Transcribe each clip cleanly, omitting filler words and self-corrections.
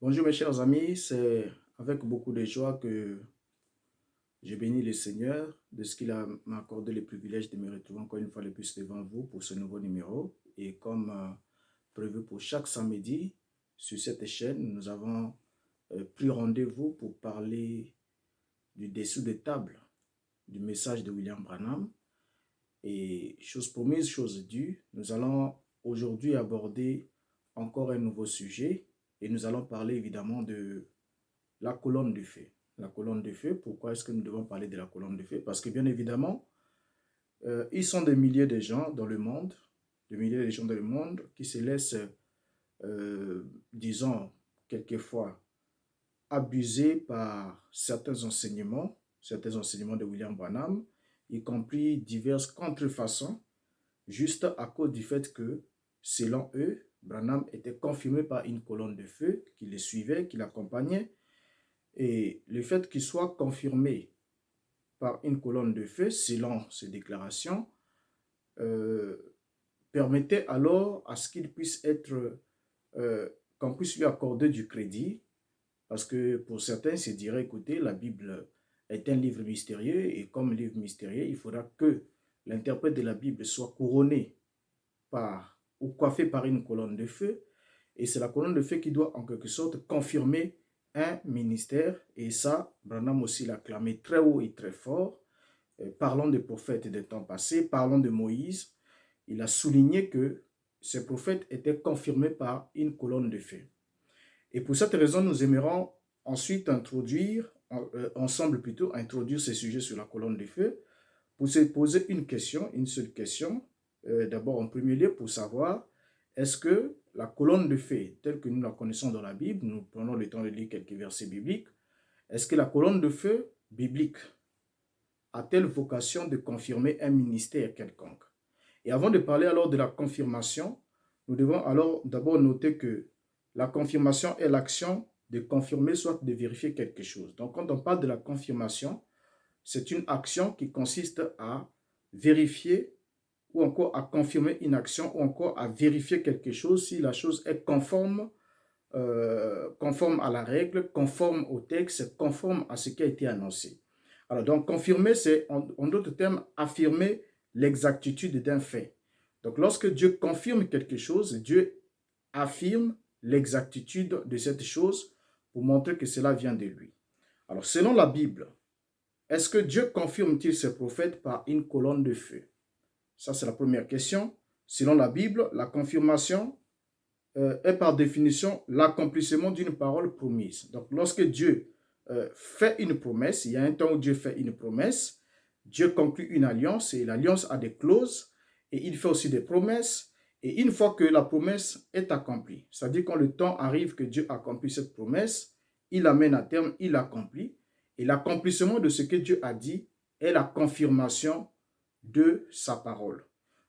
Bonjour mes chers amis, c'est avec beaucoup de joie que je bénis le Seigneur de ce qu'il m'a accordé le privilège de me retrouver encore une fois de plus devant vous pour ce nouveau numéro. Et comme prévu pour chaque samedi sur cette chaîne, nous avons pris rendez-vous pour parler du dessous des tables du message de William Branham. Et chose promise, chose due, nous allons aujourd'hui aborder encore un nouveau sujet et nous allons parler évidemment de la colonne de feu. La colonne de feu, pourquoi est-ce que nous devons parler de la colonne de feu? Parce que bien évidemment, ils sont des milliers de gens dans le monde, des milliers de gens dans le monde qui se laissent, disons, quelquefois abusés par certains enseignements de William Branham, y compris diverses contrefaçons, juste à cause du fait que, selon eux, Branham était confirmé par une colonne de feu qui le suivait, qui l'accompagnait. Et le fait qu'il soit confirmé par une colonne de feu, selon ces déclarations, permettait alors à ce qu'il puisse être, qu'on puisse lui accorder du crédit, parce que pour certains, se dirait, écoutez, la Bible est un livre mystérieux, et comme livre mystérieux, il faudra que l'interprète de la Bible soit couronné par, ou coiffé par une colonne de feu, et c'est la colonne de feu qui doit en quelque sorte confirmer un ministère, et ça, Branham aussi l'a clamé très haut et très fort. Parlons des prophètes des temps passés, parlons de Moïse. Il a souligné que ces prophètes étaient confirmés par une colonne de feu. Et pour cette raison, nous aimerons ensuite ensemble plutôt, introduire ces sujets sur la colonne de feu, pour se poser une seule question, d'abord en premier lieu pour savoir, est-ce que la colonne de feu, telle que nous la connaissons dans la Bible, nous prenons le temps de lire quelques versets bibliques, est-ce que la colonne de feu biblique a-t-elle vocation de confirmer un ministère quelconque? Et avant de parler alors de la confirmation, nous devons alors d'abord noter que la confirmation est l'action de confirmer, soit de vérifier quelque chose. Donc quand on parle de la confirmation, c'est une action qui consiste à vérifier ou encore à confirmer une action ou encore à vérifier quelque chose si la chose est conforme, conforme à la règle, conforme au texte, conforme à ce qui a été annoncé. Alors donc confirmer, c'est en d'autres termes affirmer l'exactitude d'un fait. Donc lorsque Dieu confirme quelque chose, Dieu affirme l'exactitude de cette chose pour montrer que cela vient de lui. Alors selon la Bible, est-ce que Dieu confirme-t-il ses prophètes par une colonne de feu? Ça, c'est la première question. Selon la Bible, la confirmation est par définition l'accomplissement d'une parole promise. Donc, lorsque Dieu fait une promesse, il y a un temps où Dieu fait une promesse, Dieu conclut une alliance et l'alliance a des clauses et il fait aussi des promesses. Et une fois que la promesse est accomplie, c'est-à-dire quand le temps arrive que Dieu accomplit cette promesse, il l'amène à terme, il l'accomplit. Et l'accomplissement de ce que Dieu a dit est la confirmation de sa parole.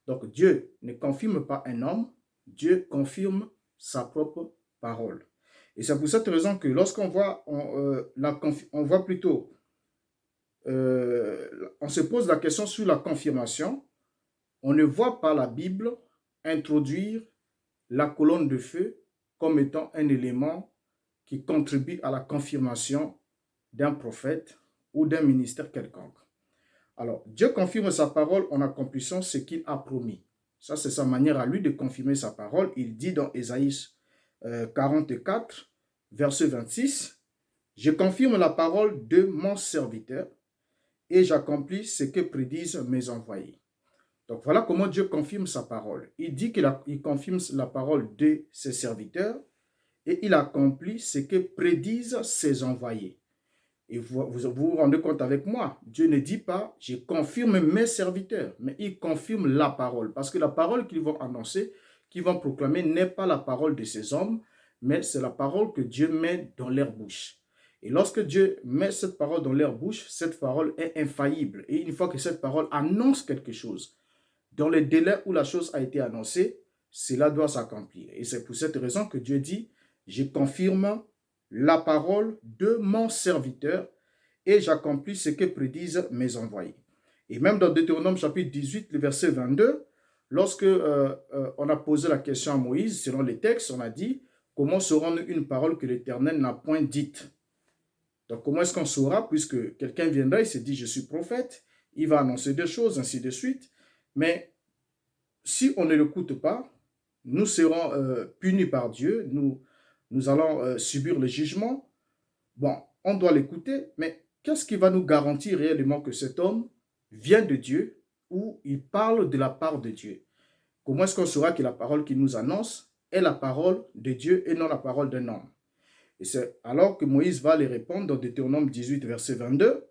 Donc Dieu ne confirme pas un homme, Dieu confirme sa propre parole. Et c'est pour cette raison que lorsqu'on voit, on voit plutôt, on se pose la question sur la confirmation, on ne voit pas la Bible introduire la colonne de feu comme étant un élément qui contribue à la confirmation d'un prophète ou d'un ministère quelconque. Alors, Dieu confirme sa parole en accomplissant ce qu'il a promis. Ça, c'est sa manière à lui de confirmer sa parole. Il dit dans Ésaïe 44, verset 26, « Je confirme la parole de mon serviteur et j'accomplis ce que prédisent mes envoyés. » Donc, voilà comment Dieu confirme sa parole. Il dit qu'il confirme la parole de ses serviteurs et il accomplit ce que prédisent ses envoyés. Et vous rendez compte avec moi, Dieu ne dit pas, je confirme mes serviteurs, mais il confirme la parole. Parce que la parole qu'ils vont annoncer, qu'ils vont proclamer, n'est pas la parole de ces hommes, mais c'est la parole que Dieu met dans leur bouche. Et lorsque Dieu met cette parole dans leur bouche, cette parole est infaillible. Et une fois que cette parole annonce quelque chose, dans le délai où la chose a été annoncée, cela doit s'accomplir. Et c'est pour cette raison que Dieu dit, je confirme la parole de mon serviteur et j'accomplis ce que prédisent mes envoyés. Et même dans Deutéronome chapitre 18, le verset 22, lorsque on a posé la question à Moïse, selon les textes, on a dit, comment saurons-nous une parole que l'Éternel n'a point dite? Donc, comment est-ce qu'on saura, puisque quelqu'un viendra, il se dit, je suis prophète, il va annoncer des choses, ainsi de suite. Mais si on ne l'écoute pas, nous serons punis par Dieu, nous allons subir le jugement. Bon, on doit l'écouter, mais qu'est-ce qui va nous garantir réellement que cet homme vient de Dieu ou il parle de la part de Dieu? Comment est-ce qu'on saura que la parole qu'il nous annonce est la parole de Dieu et non la parole d'un homme? Et c'est alors que Moïse va les répondre dans Deutéronome 18, verset 22.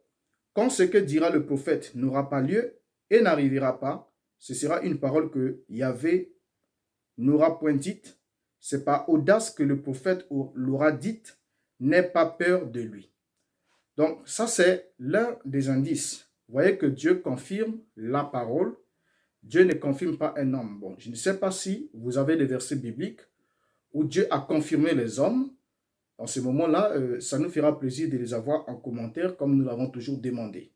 Quand ce que dira le prophète n'aura pas lieu et n'arrivera pas, ce sera une parole que Yahvé n'aura point dite. C'est par audace que le prophète l'aura dite. N'aie pas peur de lui. Donc, ça, c'est l'un des indices. Vous voyez que Dieu confirme la parole. Dieu ne confirme pas un homme. Bon, je ne sais pas si vous avez des versets bibliques où Dieu a confirmé les hommes. En ce moment-là, ça nous fera plaisir de les avoir en commentaire comme nous l'avons toujours demandé.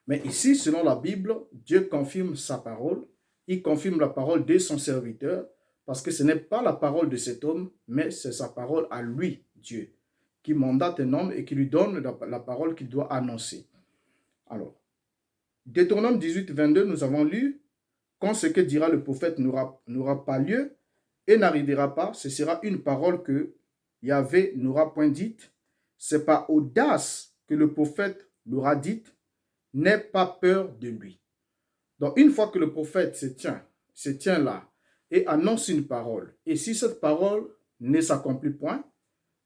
Mais ici, selon la Bible, Dieu confirme sa parole. Il confirme la parole de son serviteur parce que ce n'est pas la parole de cet homme, mais c'est sa parole à lui, Dieu, qui mandate un homme et qui lui donne la parole qu'il doit annoncer. Alors, Deutéronome 18, 22, nous avons lu, quand ce que dira le prophète n'aura pas lieu et n'arrivera pas, ce sera une parole que Yahvé n'aura point dite. C'est par audace que le prophète l'aura dite. N'aie pas peur de lui. Donc, une fois que le prophète se tient là et annonce une parole, et si cette parole ne s'accomplit point,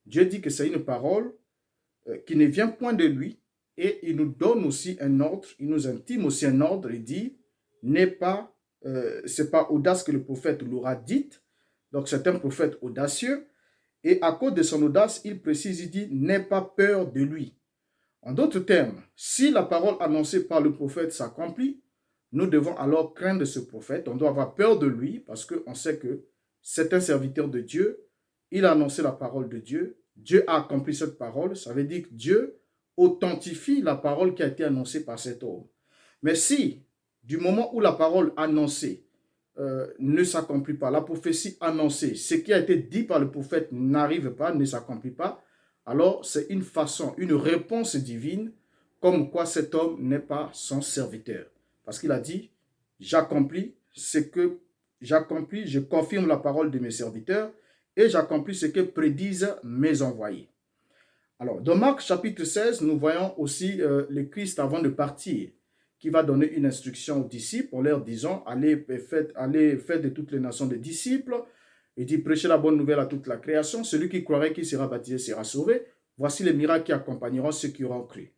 Dieu dit que c'est une parole qui ne vient point de lui, et il nous donne aussi un ordre, il nous intime aussi un ordre, il dit, c'est pas audace que le prophète l'aura dite, donc c'est un prophète audacieux, et à cause de son audace, il précise, il dit, n'aie pas peur de lui. En d'autres termes, si la parole annoncée par le prophète s'accomplit, nous devons alors craindre ce prophète, on doit avoir peur de lui parce qu'on sait que c'est un serviteur de Dieu, il a annoncé la parole de Dieu, Dieu a accompli cette parole, ça veut dire que Dieu authentifie la parole qui a été annoncée par cet homme. Mais si, du moment où la parole annoncée ne s'accomplit pas, la prophétie annoncée, ce qui a été dit par le prophète n'arrive pas, ne s'accomplit pas, alors c'est une façon, une réponse divine, comme quoi cet homme n'est pas son serviteur. Parce qu'il a dit, j'accomplis ce que j'accomplis, je confirme la parole de mes serviteurs et j'accomplis ce que prédisent mes envoyés. Alors, dans Marc chapitre 16, nous voyons aussi le Christ avant de partir, qui va donner une instruction aux disciples en leur disant, allez faire de toutes les nations des disciples. Il dit, prêchez la bonne nouvelle à toute la création. Celui qui croirait qu'il sera baptisé sera sauvé. Voici les miracles qui accompagneront ceux qui auront cru.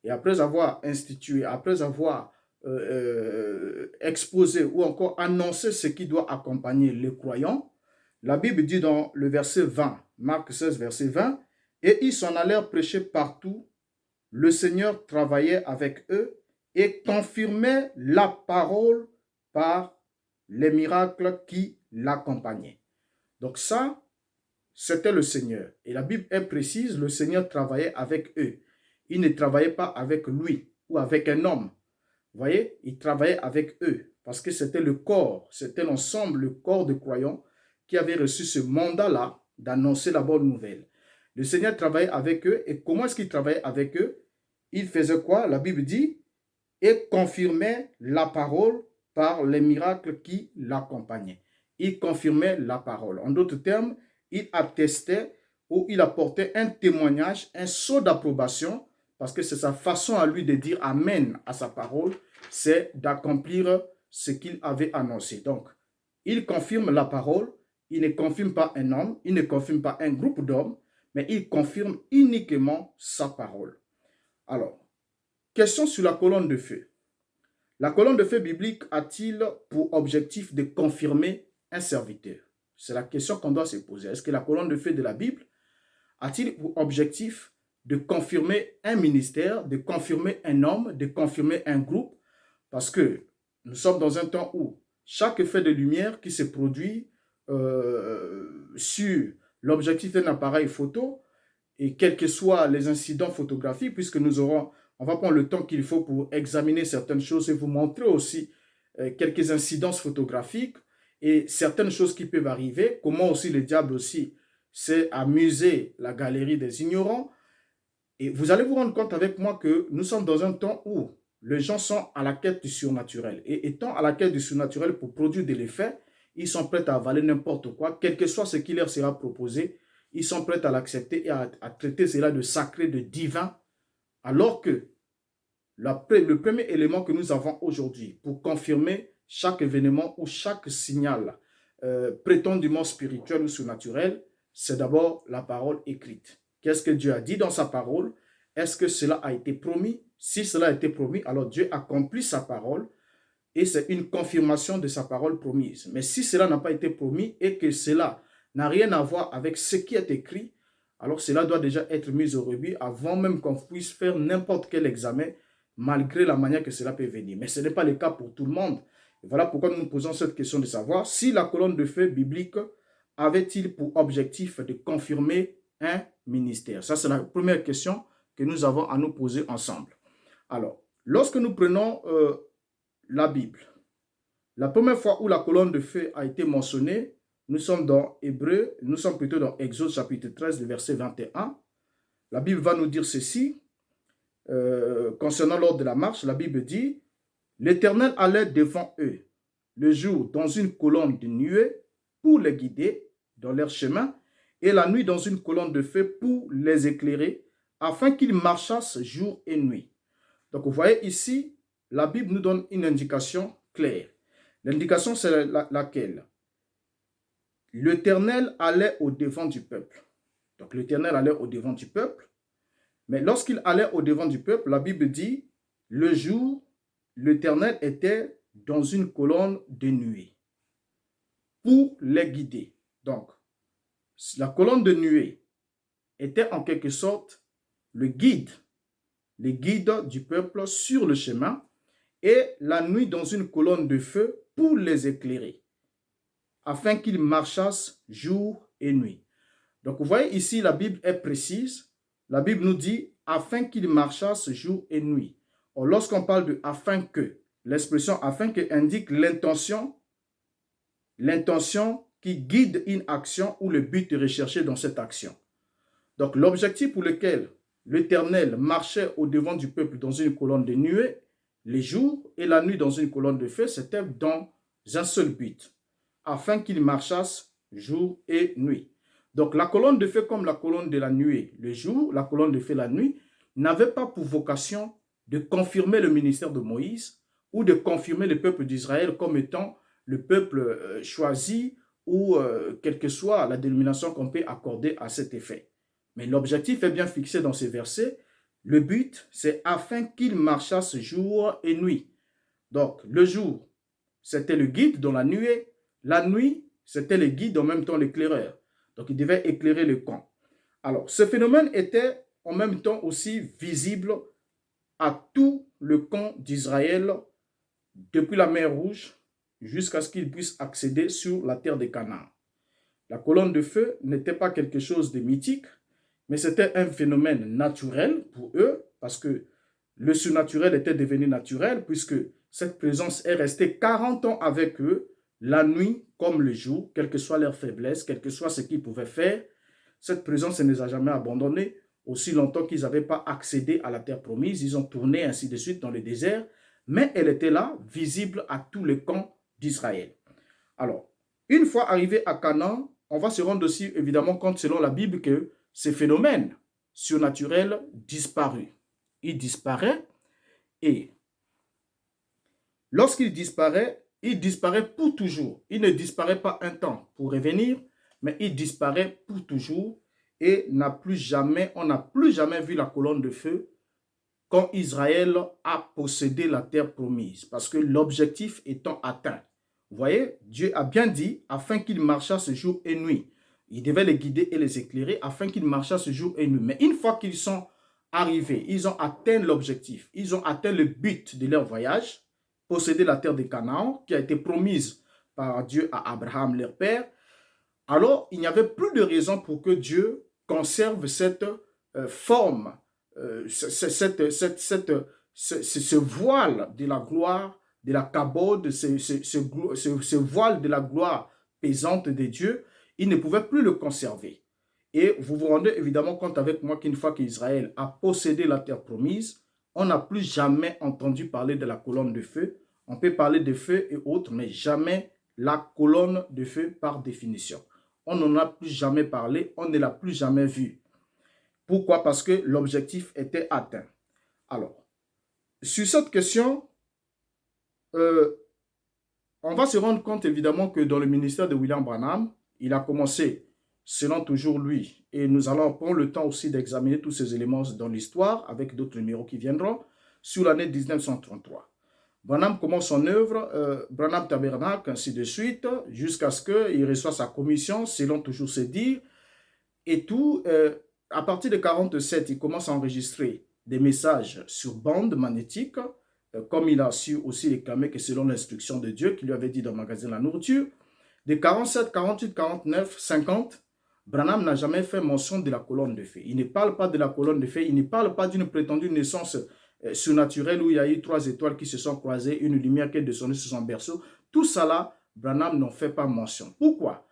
Et après avoir institué, après avoir exposé ou encore annoncé ce qui doit accompagner les croyants, la Bible dit dans le verset 20, Marc 16, verset 20, « Et ils s'en allèrent prêcher partout. Le Seigneur travaillait avec eux et confirmait la parole par les miracles qui l'accompagnaient. » Donc ça, c'était le Seigneur. Et la Bible est précise, le Seigneur travaillait avec eux. Il ne travaillait pas avec lui ou avec un homme. Vous voyez, il travaillait avec eux parce que c'était le corps, c'était l'ensemble, le corps de croyants qui avait reçu ce mandat-là d'annoncer la bonne nouvelle. Le Seigneur travaillait avec eux. Et comment est-ce qu'il travaillait avec eux? Il faisait quoi? La Bible dit, et confirmait la parole par les miracles qui l'accompagnaient. Il confirmait la parole. En d'autres termes, il attestait ou il apportait un témoignage, un sceau d'approbation, parce que c'est sa façon à lui de dire Amen à sa parole, c'est d'accomplir ce qu'il avait annoncé. Donc, il confirme la parole, il ne confirme pas un homme, il ne confirme pas un groupe d'hommes, mais il confirme uniquement sa parole. Alors, question sur la colonne de feu. La colonne de feu biblique a-t-il pour objectif de confirmer un serviteur? C'est la question qu'on doit se poser. Est-ce que la colonne de feu de la Bible a-t-il pour objectif de confirmer un ministère, de confirmer un homme, de confirmer un groupe? Parce que nous sommes dans un temps où chaque fait de lumière qui se produit sur l'objectif d'un appareil photo, et quels que soient les incidents photographiques, puisque on va prendre le temps qu'il faut pour examiner certaines choses et vous montrer aussi quelques incidences photographiques et certaines choses qui peuvent arriver, comment aussi le diable aussi c'est amuser la galerie des ignorants. Et vous allez vous rendre compte avec moi que nous sommes dans un temps où les gens sont à la quête du surnaturel. Et étant à la quête du surnaturel pour produire de l'effet, ils sont prêts à avaler n'importe quoi, quel que soit ce qui leur sera proposé. Ils sont prêts à l'accepter et à traiter cela de sacré, de divin, alors que le premier élément que nous avons aujourd'hui pour confirmer chaque événement ou chaque signal prétendument spirituel ou surnaturel, c'est d'abord la parole écrite. Qu'est-ce que Dieu a dit dans sa parole? Est-ce que cela a été promis? Si cela a été promis, alors Dieu accomplit sa parole et c'est une confirmation de sa parole promise. Mais si cela n'a pas été promis et que cela n'a rien à voir avec ce qui est écrit, alors cela doit déjà être mis au rebut avant même qu'on puisse faire n'importe quel examen, malgré la manière que cela peut venir. Mais ce n'est pas le cas pour tout le monde. Et voilà pourquoi nous nous posons cette question de savoir si la colonne de feu biblique avait-il pour objectif de confirmer un ministère. Ça, c'est la première question que nous avons à nous poser ensemble. Alors, lorsque nous prenons la Bible, la première fois où la colonne de feu a été mentionnée, nous sommes dans Hébreu, nous sommes plutôt dans Exode chapitre 13, le verset 21. La Bible va nous dire ceci, concernant l'ordre de la marche, la Bible dit « L'Éternel allait devant eux le jour dans une colonne de nuée pour les guider dans leur chemin, et la nuit dans une colonne de feu pour les éclairer, afin qu'ils marchassent jour et nuit. » Donc vous voyez ici, la Bible nous donne une indication claire. L'indication, c'est laquelle? L'Éternel allait au-devant du peuple. Donc l'Éternel allait au-devant du peuple. Mais lorsqu'il allait au-devant du peuple, la Bible dit, le jour, l'Éternel était dans une colonne de nuée pour les guider. Donc, la colonne de nuée était en quelque sorte le guide du peuple sur le chemin, et la nuit dans une colonne de feu pour les éclairer, afin qu'ils marchassent jour et nuit. Donc, vous voyez ici, la Bible est précise. La Bible nous dit « afin qu'ils marchassent jour et nuit ». Or, lorsqu'on parle de « afin que », l'expression « afin que » indique l'intention qui guide une action ou le but recherché dans cette action. Donc, l'objectif pour lequel l'Éternel marchait au-devant du peuple dans une colonne de nuée, les jours et la nuit dans une colonne de feu, c'était dans un seul but, afin qu'ils marchassent jour et nuit. Donc, la colonne de feu comme la colonne de la nuée, le jour, la colonne de feu la nuit, n'avait pas pour vocation de confirmer le ministère de Moïse ou de confirmer le peuple d'Israël comme étant le peuple choisi ou quelle que soit la dénomination qu'on peut accorder à cet effet. Mais l'objectif est bien fixé dans ces versets. Le but, c'est afin qu'ils marchassent jour et nuit. Donc, le jour, c'était le guide dans la nuée. La nuit, c'était le guide en même temps l'éclaireur. Donc, il devait éclairer le camp. Alors, ce phénomène était en même temps aussi visible à tout le camp d'Israël, depuis la mer Rouge jusqu'à ce qu'ils puissent accéder sur la terre de Canaan. La colonne de feu n'était pas quelque chose de mythique, mais c'était un phénomène naturel pour eux, parce que le surnaturel était devenu naturel, puisque cette présence est restée 40 ans avec eux, la nuit comme le jour, quelle que soit leur faiblesse, quel que soit ce qu'ils pouvaient faire. Cette présence ne les a jamais abandonnés, aussi longtemps qu'ils n'avaient pas accédé à la terre promise. Ils ont tourné ainsi de suite dans le désert, mais elle était là, visible à tous les camps d'Israël. Alors, une fois arrivé à Canaan, on va se rendre aussi évidemment compte, selon la Bible, que ces phénomènes surnaturels disparus. Il disparaît, et lorsqu'il disparaît, il disparaît pour toujours. Il ne disparaît pas un temps pour revenir, mais il disparaît pour toujours, et on n'a plus jamais vu la colonne de feu quand Israël a possédé la terre promise, parce que l'objectif étant atteint. Vous voyez, Dieu a bien dit, afin qu'ils marchassent jour et nuit. Il devait les guider et les éclairer afin qu'ils marchassent jour et nuit. Mais une fois qu'ils sont arrivés, ils ont atteint l'objectif, ils ont atteint le but de leur voyage, posséder la terre de Canaan, qui a été promise par Dieu à Abraham, leur père. Alors, il n'y avait plus de raison pour que Dieu conserve cette forme, ce voile de la gloire, de la kabod, ce voile de la gloire pesante de Dieu. Il ne pouvait plus le conserver. Et vous vous rendez évidemment compte avec moi qu'une fois qu'Israël a possédé la terre promise, on n'a plus jamais entendu parler de la colonne de feu. On peut parler de feu et autres, mais jamais la colonne de feu par définition. On n'en a plus jamais parlé, on ne l'a plus jamais vue. Pourquoi? Parce que l'objectif était atteint. Alors, sur cette question, on va se rendre compte évidemment que dans le ministère de William Branham, il a commencé, selon toujours lui, et nous allons prendre le temps aussi d'examiner tous ces éléments dans l'histoire, avec d'autres numéros qui viendront, sur l'année 1933. Branham commence son œuvre, Branham Tabernacle, ainsi de suite, jusqu'à ce qu'il reçoive sa commission, selon toujours ses dires, et tout. À partir de 1947, il commence à enregistrer des messages sur bande magnétique, comme il a su aussi réclamer que selon l'instruction de Dieu, qui lui avait dit dans le magazine La Nourriture. De 47, 48, 49, 50, Branham n'a jamais fait mention de la colonne de feu. Il ne parle pas de la colonne de feu, il ne parle pas d'une prétendue naissance surnaturelle où il y a eu 3 étoiles qui se sont croisées, une lumière qui est descendue sur son berceau. Tout ça là, Branham n'en fait pas mention. Pourquoi?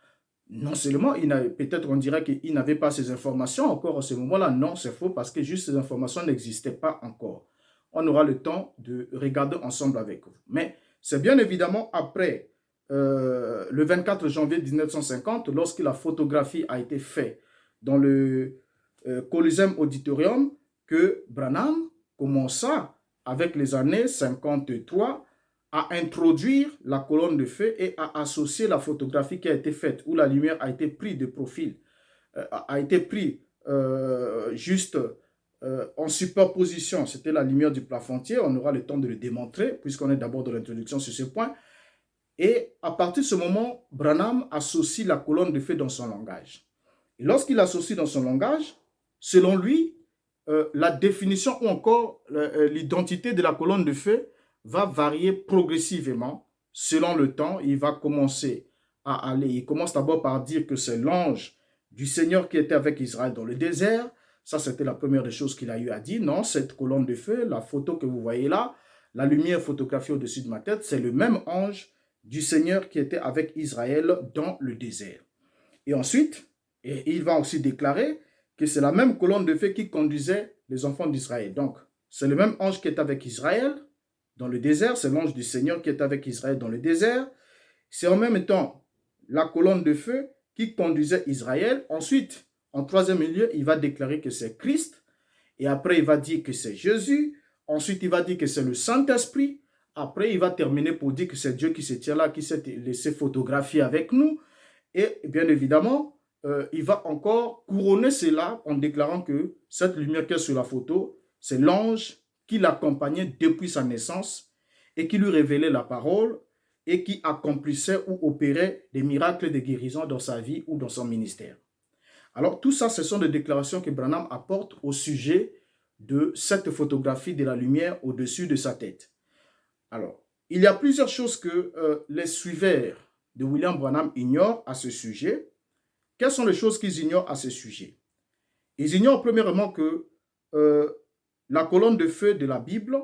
Non seulement, peut-être on dirait qu'il n'avait pas ces informations encore à ce moment-là. Non, c'est faux parce que juste ces informations n'existaient pas encore. On aura le temps de regarder ensemble avec vous. Mais c'est bien évidemment après le 24 janvier 1950, lorsque la photographie a été faite dans le Coliseum Auditorium, que Branham commença, avec les années 53, à introduire la colonne de feu et à associer la photographie qui a été faite, où la lumière a été prise de profil, a été prise juste en superposition. C'était la lumière du plafontier. On aura le temps de le démontrer, puisqu'on est d'abord dans l'introduction sur ce point. Et à partir de ce moment, Branham associe la colonne de feu dans son langage. Et lorsqu'il associe dans son langage, selon lui, la définition ou encore l'identité de la colonne de feu va varier progressivement selon le temps. Il va commencer à aller, il commence d'abord par dire que c'est l'ange du Seigneur qui était avec Israël dans le désert. Ça, c'était la première des choses qu'il a eu à dire. Non, cette colonne de feu, la photo que vous voyez là, la lumière photographiée au-dessus de ma tête, c'est le même ange du Seigneur qui était avec Israël dans le désert. Et ensuite, il va aussi déclarer que c'est la même colonne de feu qui conduisait les enfants d'Israël. Donc, c'est le même ange qui est avec Israël dans le désert, c'est l'ange du Seigneur qui est avec Israël dans le désert. C'est en même temps la colonne de feu qui conduisait Israël. Ensuite, en troisième lieu, il va déclarer que c'est Christ. Et après, il va dire que c'est Jésus. Ensuite, il va dire que c'est le Saint-Esprit. Après, il va terminer pour dire que c'est Dieu qui se tient là, qui s'est laissé photographier avec nous. Et bien évidemment, il va encore couronner cela en déclarant que cette lumière qui est sur la photo, c'est l'ange qui l'accompagnait depuis sa naissance et qui lui révélait la parole et qui accomplissait ou opérait des miracles de guérison dans sa vie ou dans son ministère. Alors, tout ça, ce sont des déclarations que Branham apporte au sujet de cette photographie de la lumière au-dessus de sa tête. Alors, il y a plusieurs choses que les suiveurs de William Branham ignorent à ce sujet. Quelles sont les choses qu'ils ignorent à ce sujet? Ils ignorent premièrement que la colonne de feu de la Bible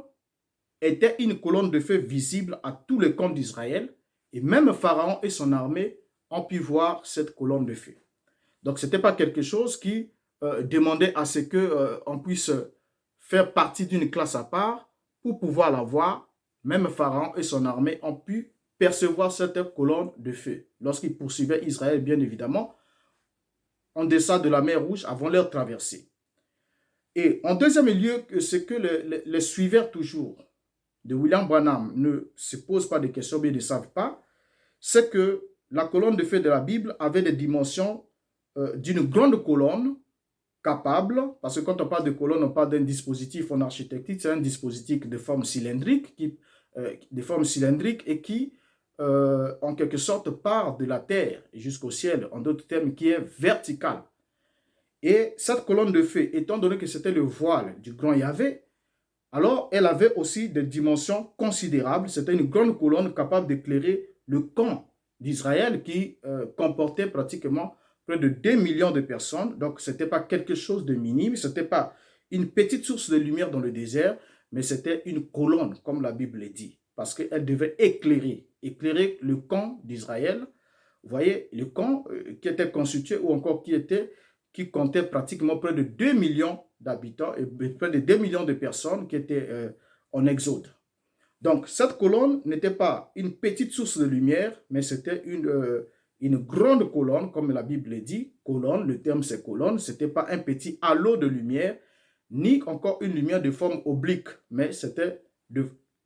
était une colonne de feu visible à tous les camps d'Israël et même Pharaon et son armée ont pu voir cette colonne de feu. Donc, ce n'était pas quelque chose qui demandait à ce qu'on puisse faire partie d'une classe à part pour pouvoir la voir. Même Pharaon et son armée ont pu percevoir cette colonne de feu lorsqu'ils poursuivaient Israël, bien évidemment, en deçà de la mer Rouge avant leur traversée. Et en deuxième lieu, ce que les suiveurs toujours de William Branham ne se posent pas de questions, mais ne savent pas, c'est que la colonne de feu de la Bible avait des dimensions d'une grande colonne capable, parce que quand on parle de colonne, on parle d'un dispositif en architecture, c'est un dispositif de forme cylindrique, et qui, en quelque sorte, part de la terre jusqu'au ciel, en d'autres termes, qui est verticale. Et cette colonne de feu, étant donné que c'était le voile du grand Yahvé, alors elle avait aussi des dimensions considérables. C'était une grande colonne capable d'éclairer le camp d'Israël qui comportait pratiquement près de 2 millions de personnes. Donc, ce n'était pas quelque chose de minime, ce n'était pas une petite source de lumière dans le désert, mais c'était une colonne, comme la Bible dit, parce qu'elle devait éclairer le camp d'Israël. Vous voyez, le camp qui était constitué ou encore qui était qui comptait pratiquement près de 2 millions d'habitants et près de 2 millions de personnes qui étaient en exode. Donc, cette colonne n'était pas une petite source de lumière, mais c'était une grande colonne, comme la Bible le dit. Colonne, le terme c'est colonne, ce n'était pas un petit halo de lumière, ni encore une lumière de forme oblique, mais c'était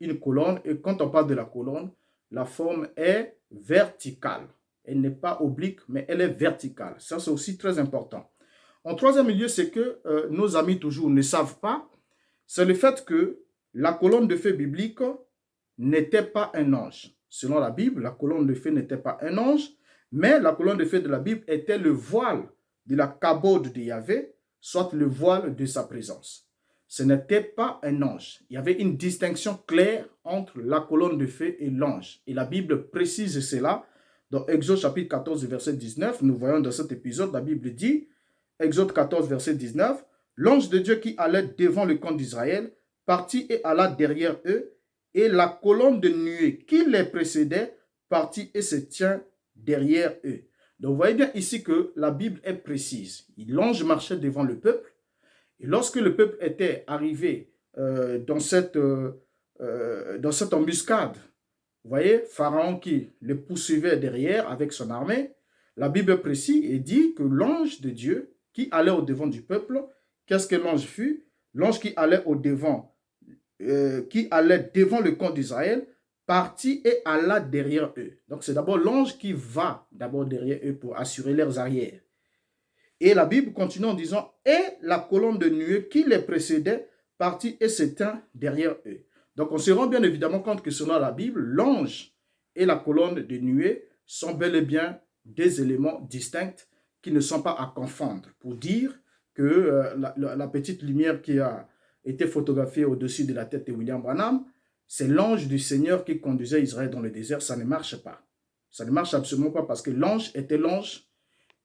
une colonne. Et quand on parle de la colonne, la forme est verticale. Elle n'est pas oblique, mais elle est verticale. Ça, c'est aussi très important. En troisième lieu, c'est que nos amis toujours ne savent pas, c'est le fait que la colonne de feu biblique n'était pas un ange. Selon la Bible, la colonne de feu n'était pas un ange, mais la colonne de feu de la Bible était le voile de la kabod de Yahvé, soit le voile de sa présence. Ce n'était pas un ange. Il y avait une distinction claire entre la colonne de feu et l'ange. Et la Bible précise cela dans Exode chapitre 14, verset 19. Nous voyons dans cet épisode, la Bible dit, Exode 14, verset 19, « L'ange de Dieu qui allait devant le camp d'Israël partit et alla derrière eux, et la colonne de nuée qui les précédait partit et se tient derrière eux. » Donc vous voyez bien ici que la Bible est précise. L'ange marchait devant le peuple, et lorsque le peuple était arrivé dans cette embuscade, vous voyez, Pharaon qui le poursuivait derrière avec son armée, la Bible précise et dit que l'ange de Dieu qui allait au devant du peuple, qu'est-ce que l'ange fut? L'ange qui allait au devant, qui allait devant le camp d'Israël, partit et alla derrière eux. Donc c'est d'abord l'ange qui va d'abord derrière eux pour assurer leurs arrières. Et la Bible continue en disant, et la colonne de nuée qui les précédait partit et s'éteint derrière eux. Donc on se rend bien évidemment compte que selon la Bible, l'ange et la colonne de nuée sont bel et bien des éléments distincts qui ne sont pas à confondre, pour dire que la petite lumière qui a été photographiée au-dessus de la tête de William Branham, c'est l'ange du Seigneur qui conduisait Israël dans le désert. Ça ne marche pas. Ça ne marche absolument pas parce que l'ange était l'ange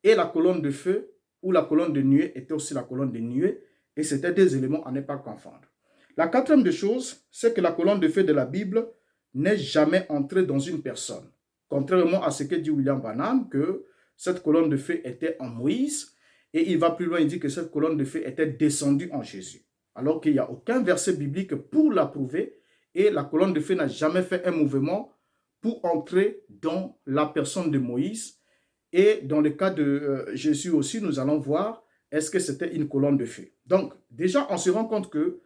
et la colonne de feu ou la colonne de nuée était aussi la colonne de nuée, et c'était des éléments à ne pas confondre. La quatrième des choses, c'est que la colonne de feu de la Bible n'est jamais entrée dans une personne. Contrairement à ce que dit William Branham, que cette colonne de feu était en Moïse, et il va plus loin, il dit que cette colonne de feu était descendue en Jésus. Alors qu'il n'y a aucun verset biblique pour l'approuver, et la colonne de feu n'a jamais fait un mouvement pour entrer dans la personne de Moïse. Et dans le cas de Jésus aussi, nous allons voir, est-ce que c'était une colonne de feu? Donc, déjà, on se rend compte que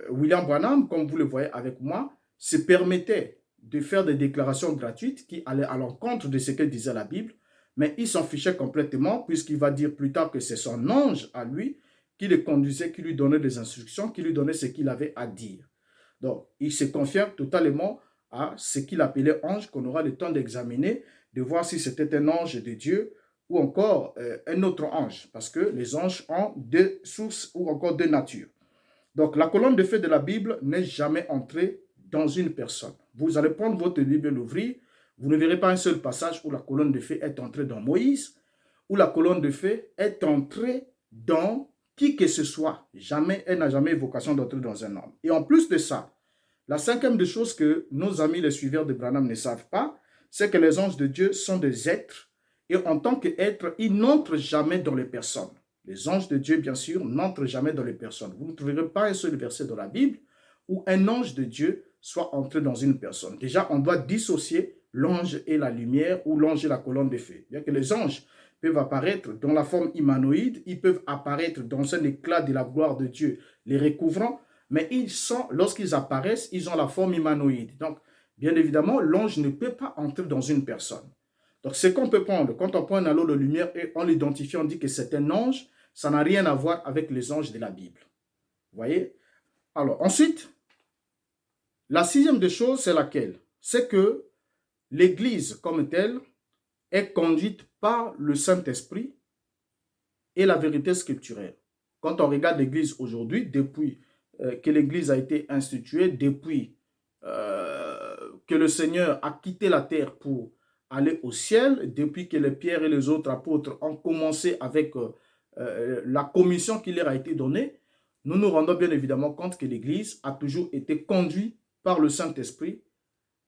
William Branham, comme vous le voyez avec moi, se permettait de faire des déclarations gratuites qui allaient à l'encontre de ce que disait la Bible, mais il s'en fichait complètement, puisqu'il va dire plus tard que c'est son ange à lui qui le conduisait, qui lui donnait des instructions, qui lui donnait ce qu'il avait à dire. Donc, il se confie totalement à ce qu'il appelait ange, qu'on aura le temps d'examiner, de voir si c'était un ange de Dieu ou encore un autre ange, parce que les anges ont deux sources ou encore deux natures. Donc, la colonne de feu de la Bible n'est jamais entrée dans une personne. Vous allez prendre votre Bible et l'ouvrir, vous ne verrez pas un seul passage où la colonne de feu est entrée dans Moïse, où la colonne de feu est entrée dans qui que ce soit. Jamais, elle n'a jamais vocation d'entrer dans un homme. Et en plus de ça, la cinquième des choses que nos amis les suiveurs de Branham ne savent pas, c'est que les anges de Dieu sont des êtres, et en tant qu'êtres, ils n'entrent jamais dans les personnes. Les anges de Dieu, bien sûr, n'entrent jamais dans les personnes. Vous ne trouverez pas un seul verset dans la Bible où un ange de Dieu soit entré dans une personne. Déjà, on doit dissocier l'ange et la lumière ou l'ange et la colonne de feu. Bien que les anges peuvent apparaître dans la forme humanoïde, ils peuvent apparaître dans un éclat de la gloire de Dieu, les recouvrant, mais lorsqu'ils apparaissent, ils ont la forme humanoïde. Donc, bien évidemment, l'ange ne peut pas entrer dans une personne. Donc, ce qu'on peut prendre, quand on prend un halo de lumière et on l'identifie, on dit que c'est un ange, ça n'a rien à voir avec les anges de la Bible. Vous voyez? Alors, ensuite, la sixième des choses, c'est laquelle? C'est que l'Église comme telle est conduite par le Saint-Esprit et la vérité scripturaire. Quand on regarde l'Église aujourd'hui, depuis que l'Église a été instituée, depuis que le Seigneur a quitté la terre pour aller au ciel, depuis que les Pierre et les autres apôtres ont commencé avec la commission qui leur a été donnée, nous nous rendons bien évidemment compte que l'Église a toujours été conduite par le Saint-Esprit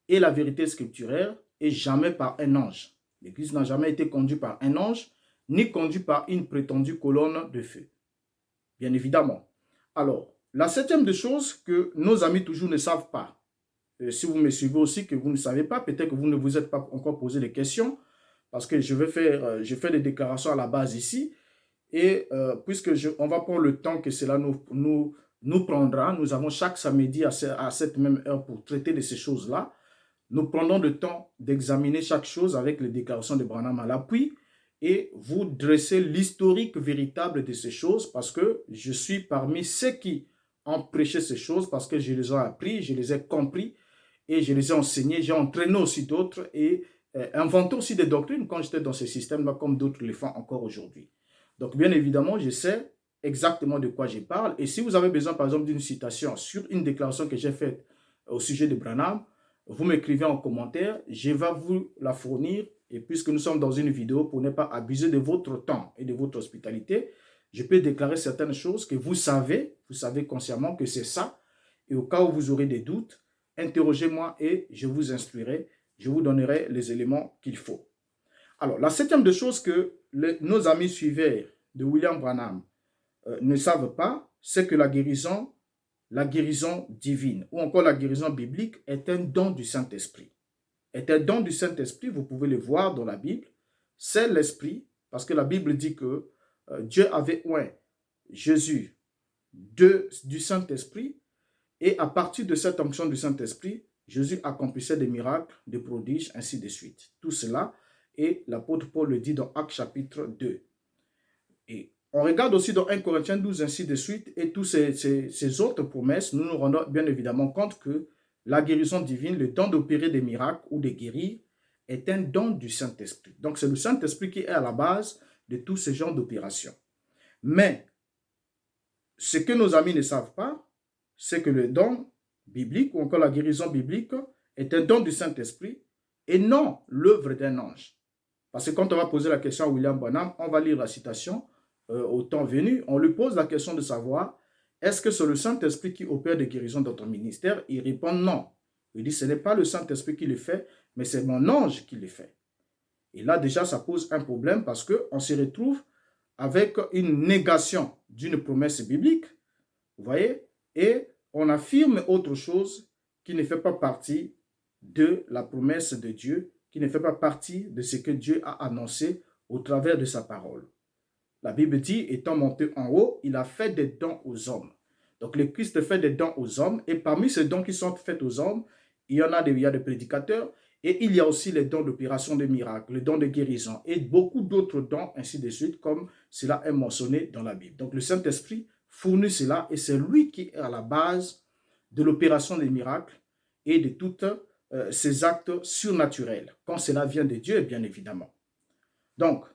et la vérité scripturaire et jamais par un ange. L'Église n'a jamais été conduite par un ange, ni conduit par une prétendue colonne de feu. Bien évidemment. Alors, la septième des choses que nos amis toujours ne savent pas, si vous me suivez aussi, que vous ne savez pas, peut-être que vous ne vous êtes pas encore posé des questions, parce que je fais des déclarations à la base ici, et on va prendre le temps que cela nous prendra, nous avons chaque samedi à cette même heure pour traiter de ces choses-là. Nous prenons le temps d'examiner chaque chose avec les déclarations de Branham à l'appui et vous dresser l'historique véritable de ces choses parce que je suis parmi ceux qui ont prêché ces choses parce que je les ai appris, je les ai compris et je les ai enseignés, j'ai entraîné aussi d'autres et inventé aussi des doctrines quand j'étais dans ce système-là comme d'autres le font encore aujourd'hui. Donc bien évidemment, je sais exactement de quoi je parle et si vous avez besoin par exemple d'une citation sur une déclaration que j'ai faite au sujet de Branham, vous m'écrivez en commentaire, je vais vous la fournir. Et puisque nous sommes dans une vidéo, pour ne pas abuser de votre temps et de votre hospitalité, je peux déclarer certaines choses que vous savez consciemment que c'est ça. Et au cas où vous aurez des doutes, interrogez-moi et je vous instruirai, je vous donnerai les éléments qu'il faut. Alors, la septième des choses que nos amis suiveurs de William Branham ne savent pas, c'est que la guérison divine ou encore la guérison biblique est un don du Saint-Esprit. Est un don du Saint-Esprit, vous pouvez le voir dans la Bible, c'est l'Esprit, parce que la Bible dit que Dieu avait oint Jésus du Saint-Esprit et à partir de cette onction du Saint-Esprit, Jésus accomplissait des miracles, des prodiges, ainsi de suite. Tout cela, et l'apôtre Paul le dit dans Actes chapitre 2. Et on regarde aussi dans 1 Corinthiens 12, ainsi de suite, et toutes ces autres promesses, nous nous rendons bien évidemment compte que la guérison divine, le don d'opérer des miracles ou de guérir, est un don du Saint-Esprit. Donc c'est le Saint-Esprit qui est à la base de tous ces genres d'opérations. Mais ce que nos amis ne savent pas, c'est que le don biblique ou encore la guérison biblique est un don du Saint-Esprit et non l'œuvre d'un ange. Parce que quand on va poser la question à William Branham, on va lire la citation au temps venu, on lui pose la question de savoir est-ce que c'est le Saint-Esprit qui opère des guérisons dans ton ministère? Il répond non. Il dit ce n'est pas le Saint-Esprit qui le fait, mais c'est mon ange qui le fait. Et là déjà ça pose un problème parce qu'on se retrouve avec une négation d'une promesse biblique, vous voyez, et on affirme autre chose qui ne fait pas partie de la promesse de Dieu, qui ne fait pas partie de ce que Dieu a annoncé au travers de sa parole. La Bible dit, étant monté en haut, il a fait des dons aux hommes. Donc le Christ fait des dons aux hommes, et parmi ces dons qui sont faits aux hommes, il y a des prédicateurs, et il y a aussi les dons d'opération de miracles, les dons de guérison, et beaucoup d'autres dons, ainsi de suite, comme cela est mentionné dans la Bible. Donc le Saint-Esprit fournit cela, et c'est lui qui est à la base de l'opération des miracles et de tous ces actes surnaturels, quand cela vient de Dieu, bien évidemment. Donc,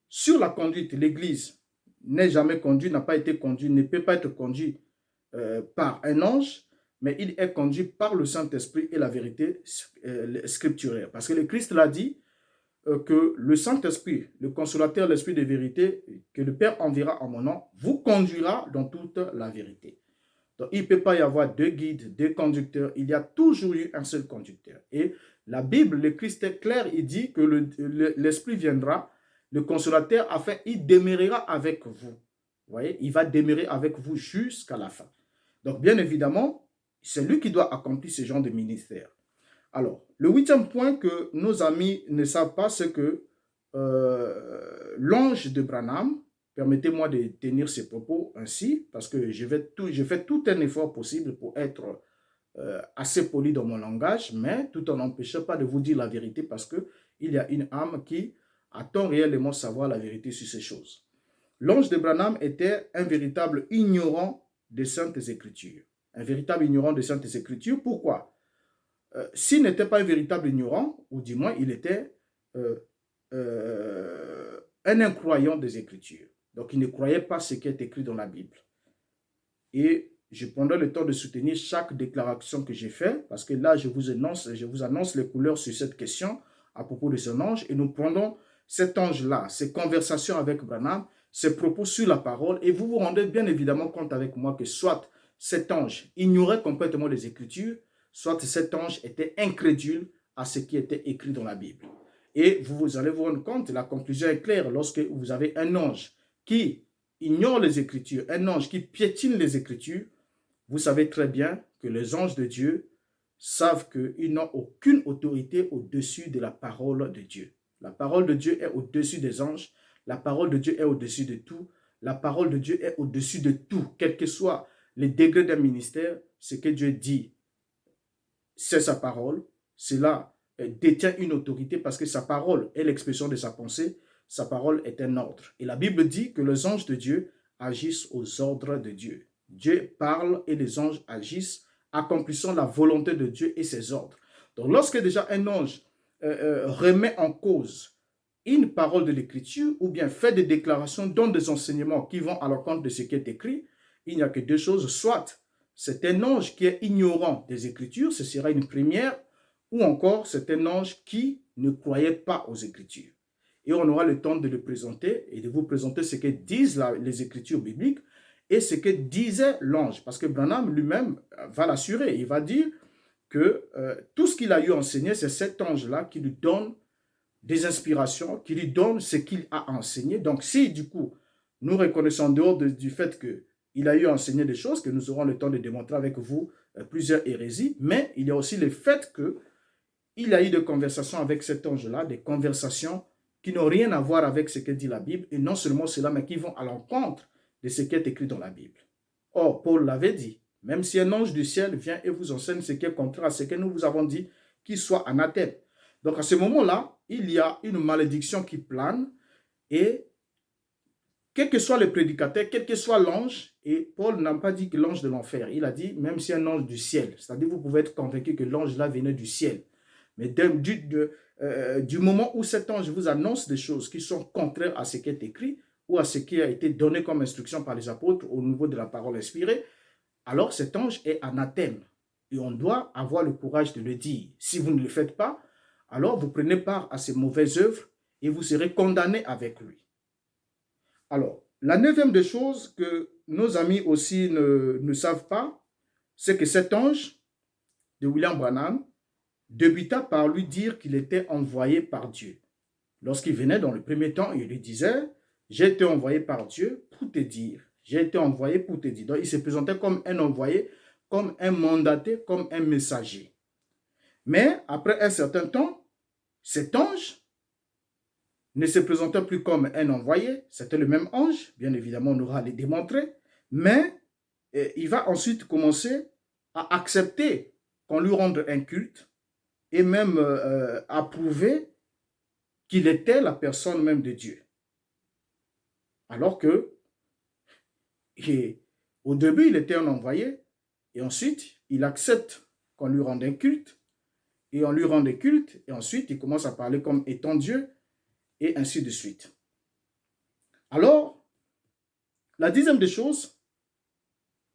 sur la conduite, l'Église n'est jamais conduite, n'a pas été conduite, ne peut pas être conduite par un ange, mais il est conduit par le Saint-Esprit et la vérité scripturaire. Parce que le Christ l'a dit que le Saint-Esprit, le consolateur, l'Esprit de vérité, que le Père enverra en mon nom, vous conduira dans toute la vérité. Donc, il ne peut pas y avoir deux guides, deux conducteurs. Il y a toujours eu un seul conducteur. Et la Bible, le Christ est clair, il dit que l'Esprit viendra, le consolateur, afin il demeurera avec vous. Vous voyez, il va demeurer avec vous jusqu'à la fin. Donc, bien évidemment, c'est lui qui doit accomplir ce genre de ministère. Alors, le huitième point que nos amis ne savent pas, c'est que l'ange de Branham, permettez-moi de tenir ces propos ainsi, parce que je fais tout un effort possible pour être assez poli dans mon langage, mais tout en n'empêchant pas de vous dire la vérité, parce qu'il y a une âme qui attend réellement savoir la vérité sur ces choses. L'ange de Branham était un véritable ignorant des Saintes Écritures. Un véritable ignorant des Saintes Écritures. Pourquoi? S'il n'était pas un véritable ignorant, ou du moins il était un incroyant des Écritures. Donc il ne croyait pas ce qui est écrit dans la Bible. Et je prendrai le temps de soutenir chaque déclaration que j'ai faite, parce que là je vous annonce les couleurs sur cette question à propos de son ange, et nous prenons cet ange-là, ces conversations avec Branham, ses propos sur la parole, et vous vous rendez bien évidemment compte avec moi que soit cet ange ignorait complètement les Écritures, soit cet ange était incrédule à ce qui était écrit dans la Bible. Et vous allez vous rendre compte, la conclusion est claire, lorsque vous avez un ange qui ignore les Écritures, un ange qui piétine les Écritures, vous savez très bien que les anges de Dieu savent qu'ils n'ont aucune autorité au-dessus de la parole de Dieu. La parole de Dieu est au-dessus des anges, la parole de Dieu est au-dessus de tout, la parole de Dieu est au-dessus de tout, quel que soit les degrés d'un ministère, ce que Dieu dit, c'est sa parole, cela détient une autorité parce que sa parole est l'expression de sa pensée, sa parole est un ordre. Et la Bible dit que les anges de Dieu agissent aux ordres de Dieu. Dieu parle et les anges agissent, accomplissant la volonté de Dieu et ses ordres. Donc lorsque déjà un ange remet en cause une parole de l'Écriture ou bien fait des déclarations, donne des enseignements qui vont à l'encontre de ce qui est écrit, il n'y a que deux choses, soit c'est un ange qui est ignorant des Écritures, ce sera une première, ou encore c'est un ange qui ne croyait pas aux Écritures. Et on aura le temps de le présenter et de vous présenter ce que disent les Écritures bibliques et ce que disait l'ange. Parce que Branham lui-même va l'assurer. Il va dire que tout ce qu'il a eu enseigné, c'est cet ange-là qui lui donne des inspirations, qui lui donne ce qu'il a enseigné. Donc si du coup, nous reconnaissons en dehors du fait qu'il a eu enseigné des choses, que nous aurons le temps de démontrer avec vous plusieurs hérésies, mais il y a aussi le fait qu'il a eu des conversations avec cet ange-là, des conversations qui n'ont rien à voir avec ce que dit la Bible, et non seulement cela, mais qui vont à l'encontre de ce qui est écrit dans la Bible. Or, Paul l'avait dit, même si un ange du ciel vient et vous enseigne ce qui est contraire à ce que nous vous avons dit, qu'il soit anathème. Donc à ce moment-là, il y a une malédiction qui plane, et quel que soit le prédicateur, quel que soit l'ange, et Paul n'a pas dit que l'ange de l'enfer, il a dit même si un ange du ciel, c'est-à-dire vous pouvez être convaincu que l'ange là venait du ciel. Mais du moment où cet ange vous annonce des choses qui sont contraires à ce qui est écrit ou à ce qui a été donné comme instruction par les apôtres au niveau de la parole inspirée, alors cet ange est anathème. Et on doit avoir le courage de le dire. Si vous ne le faites pas, alors vous prenez part à ces mauvaises œuvres et vous serez condamné avec lui. Alors, la neuvième des choses que nos amis aussi ne savent pas, c'est que cet ange de William Branham débuta par lui dire qu'il était envoyé par Dieu. Lorsqu'il venait dans le premier temps, il lui disait « J'ai été envoyé par Dieu pour te dire. J'ai été envoyé pour te dire. » Donc, il se présentait comme un envoyé, comme un mandaté, comme un messager. Mais après un certain temps, cet ange ne se présentait plus comme un envoyé, c'était le même ange, bien évidemment on aura à les démontrer, mais il va ensuite commencer à accepter qu'on lui rende un culte et même approuver qu'il était la personne même de Dieu. Alors que au début il était un envoyé et ensuite il accepte qu'on lui rende un culte et on lui rend des cultes et ensuite il commence à parler comme étant Dieu et ainsi de suite. Alors, la dixième des choses,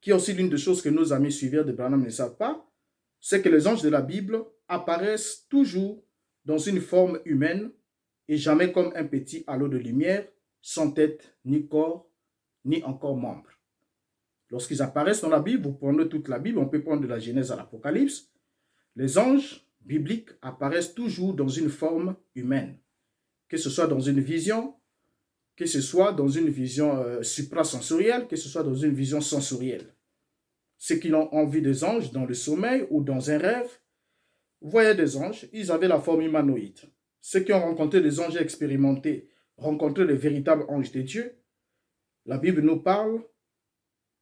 qui est aussi l'une des choses que nos amis suiveurs de Branham ne savent pas, c'est que les anges de la Bible apparaissent toujours dans une forme humaine et jamais comme un petit halo de lumière, sans tête, ni corps, ni encore membre. Lorsqu'ils apparaissent dans la Bible, vous prenez toute la Bible, on peut prendre de la Genèse à l'Apocalypse, les anges bibliques apparaissent toujours dans une forme humaine. Que ce soit dans une vision, que ce soit dans une vision suprasensorielle, que ce soit dans une vision sensorielle. Ceux qui ont envie des anges dans le sommeil ou dans un rêve, voyaient des anges, ils avaient la forme humanoïde. Ceux qui ont rencontré des anges expérimentés, rencontré les véritables anges de Dieu, la Bible nous parle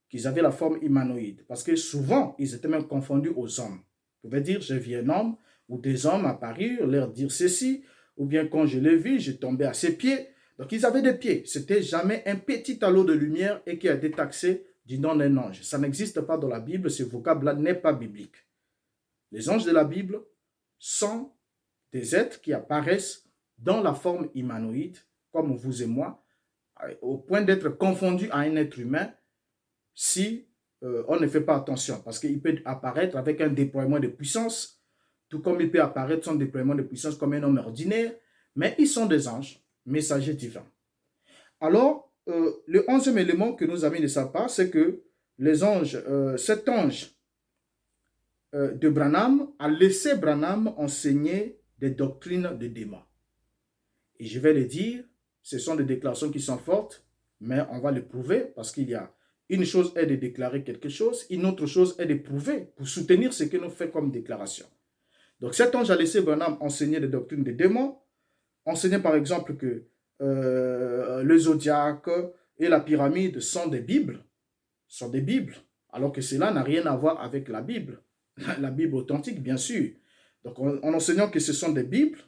qu'ils avaient la forme humanoïde, parce que souvent, ils étaient même confondus aux hommes. Vous pouvez dire, j'ai vu un homme, ou des hommes apparurent, leur dire ceci, ou bien quand je l'ai vu, je tombais à ses pieds. Donc ils avaient des pieds. C'était jamais un petit halo de lumière et qui a été taxé du nom d'un ange. Ça n'existe pas dans la Bible, ce vocable-là n'est pas biblique. Les anges de la Bible sont des êtres qui apparaissent dans la forme humanoïde, comme vous et moi, au point d'être confondus à un être humain si on ne fait pas attention. Parce qu'il peut apparaître avec un déploiement de puissance, tout comme il peut apparaître son déploiement de puissance comme un homme ordinaire, mais ils sont des anges, messagers divins. Alors, le 11e élément que nos amis ne savent pas, c'est que les anges, cet ange de Branham a laissé Branham enseigner des doctrines de démons. Et je vais le dire, ce sont des déclarations qui sont fortes, mais on va le prouver parce qu'il y a une chose est de déclarer quelque chose, une autre chose est de prouver pour soutenir ce que nous faisons comme déclaration. Donc cet ange a laissé Branham enseigner des doctrines des démons, enseigner par exemple que le zodiaque et la pyramide sont des Bibles, alors que cela n'a rien à voir avec la Bible, la Bible authentique bien sûr. Donc en enseignant que ce sont des Bibles,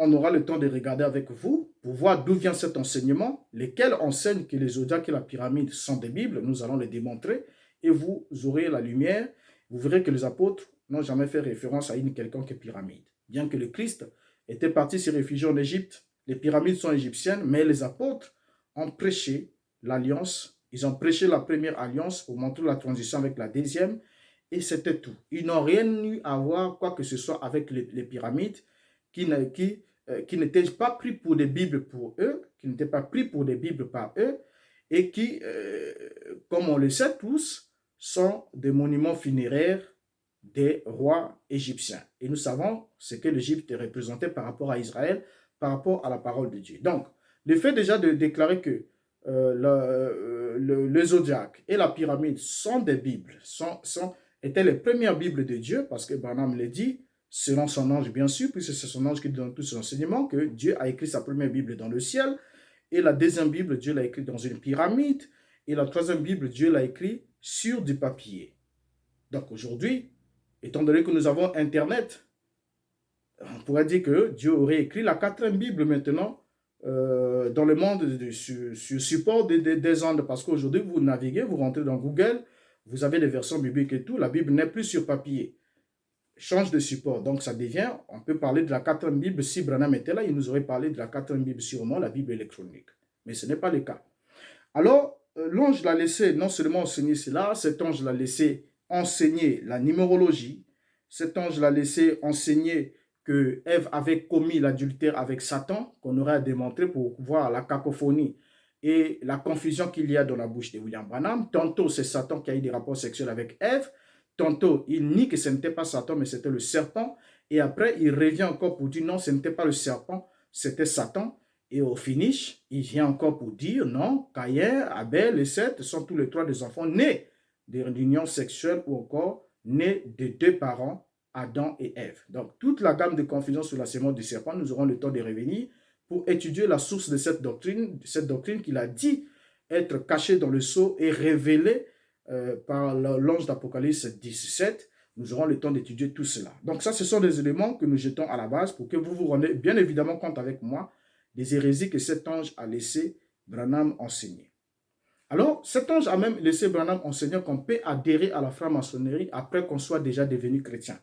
on aura le temps de regarder avec vous pour voir d'où vient cet enseignement, lesquels enseignent que les zodiaques et la pyramide sont des Bibles. Nous allons les démontrer et vous aurez la lumière. Vous verrez que les apôtres n'ont jamais fait référence à une quelconque pyramide. Bien que le Christ était parti se réfugier en Égypte, les pyramides sont égyptiennes, mais les apôtres ont prêché l'alliance. Ils ont prêché la première alliance pour montrer la transition avec la deuxième et c'était tout. Ils n'ont rien eu à voir quoi que ce soit avec les pyramides qui n'étaient pas pris pour des Bibles pour eux, qui n'étaient pas pris pour des Bibles par eux, et qui, comme on le sait tous, sont des monuments funéraires des rois égyptiens. Et nous savons ce que l'Égypte représentait par rapport à Israël, par rapport à la parole de Dieu. Donc, le fait déjà de déclarer que le zodiaque et la pyramide sont des Bibles, étaient les premières Bibles de Dieu, parce que Branham le dit, selon son ange bien sûr, puisque c'est son ange qui donne tous ses enseignements, que Dieu a écrit sa première Bible dans le ciel, et la deuxième Bible, Dieu l'a écrit dans une pyramide, et la troisième Bible, Dieu l'a écrit sur du papier. Donc aujourd'hui, étant donné que nous avons Internet, on pourrait dire que Dieu aurait écrit la quatrième Bible maintenant dans le monde sur support des ondes, parce qu'aujourd'hui, vous naviguez, vous rentrez dans Google, vous avez des versions bibliques et tout, la Bible n'est plus sur papier. Change de support. Donc, ça devient, on peut parler de la quatrième Bible. Si Branham était là, il nous aurait parlé de la quatrième Bible, sûrement la Bible électronique. Mais ce n'est pas le cas. Alors, l'ange l'a laissé non seulement enseigner cela, cet ange l'a laissé enseigner la numérologie, cet ange l'a laissé enseigner que Ève avait commis l'adultère avec Satan, qu'on aurait à démontrer pour voir la cacophonie et la confusion qu'il y a dans la bouche de William Branham. Tantôt, c'est Satan qui a eu des rapports sexuels avec Ève. Tantôt, il nie que ce n'était pas Satan, mais c'était le serpent. Et après, il revient encore pour dire non, ce n'était pas le serpent, c'était Satan. Et au finish, il vient encore pour dire non, Caïn, Abel et Seth sont tous les trois des enfants nés d'union sexuelle ou encore nés de deux parents, Adam et Ève. Donc, toute la gamme de confusion sur la sémence du serpent, nous aurons le temps de revenir pour étudier la source de cette doctrine qu'il a dit être cachée dans le sceau et révélée par l'ange d'Apocalypse 17, nous aurons le temps d'étudier tout cela. Donc ça, ce sont des éléments que nous jetons à la base pour que vous vous rendiez bien évidemment compte avec moi des hérésies que cet ange a laissé Branham enseigner. Alors, cet ange a même laissé Branham enseigner qu'on peut adhérer à la franc-maçonnerie après qu'on soit déjà devenu chrétien.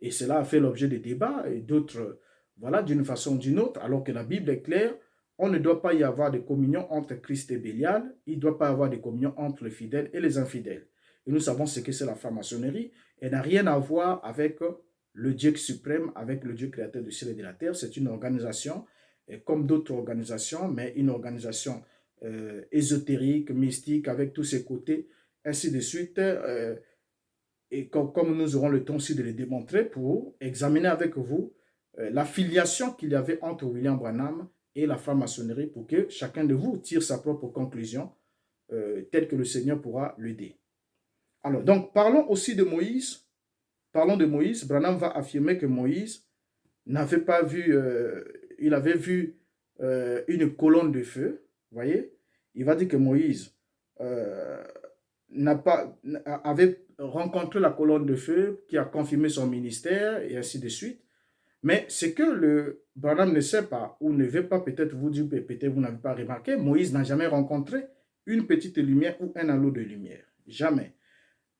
Et cela a fait l'objet de débats et d'autres, voilà, d'une façon ou d'une autre, alors que la Bible est claire. On ne doit pas y avoir de communion entre Christ et Bélial. Il ne doit pas y avoir de communion entre les fidèles et les infidèles. Et nous savons ce que c'est la franc-maçonnerie. Elle n'a rien à voir avec le Dieu suprême, avec le Dieu créateur du ciel et de la terre. C'est une organisation, comme d'autres organisations, mais une organisation ésotérique, mystique, avec tous ses côtés, ainsi de suite. Et comme nous aurons le temps aussi de le démontrer pour examiner avec vous la filiation qu'il y avait entre William Branham et la franc-maçonnerie pour que chacun de vous tire sa propre conclusion telle que le Seigneur pourra l'aider. Alors, donc, parlons aussi de Moïse. Parlons de Moïse. Branham va affirmer que Moïse n'avait pas vu, il avait vu une colonne de feu, vous voyez. Il va dire que Moïse avait rencontré la colonne de feu qui a confirmé son ministère et ainsi de suite. Mais ce que le Branham ne sait pas ou ne veut pas peut-être vous dire, peut-être vous n'avez pas remarqué, Moïse n'a jamais rencontré une petite lumière ou un halo de lumière. Jamais.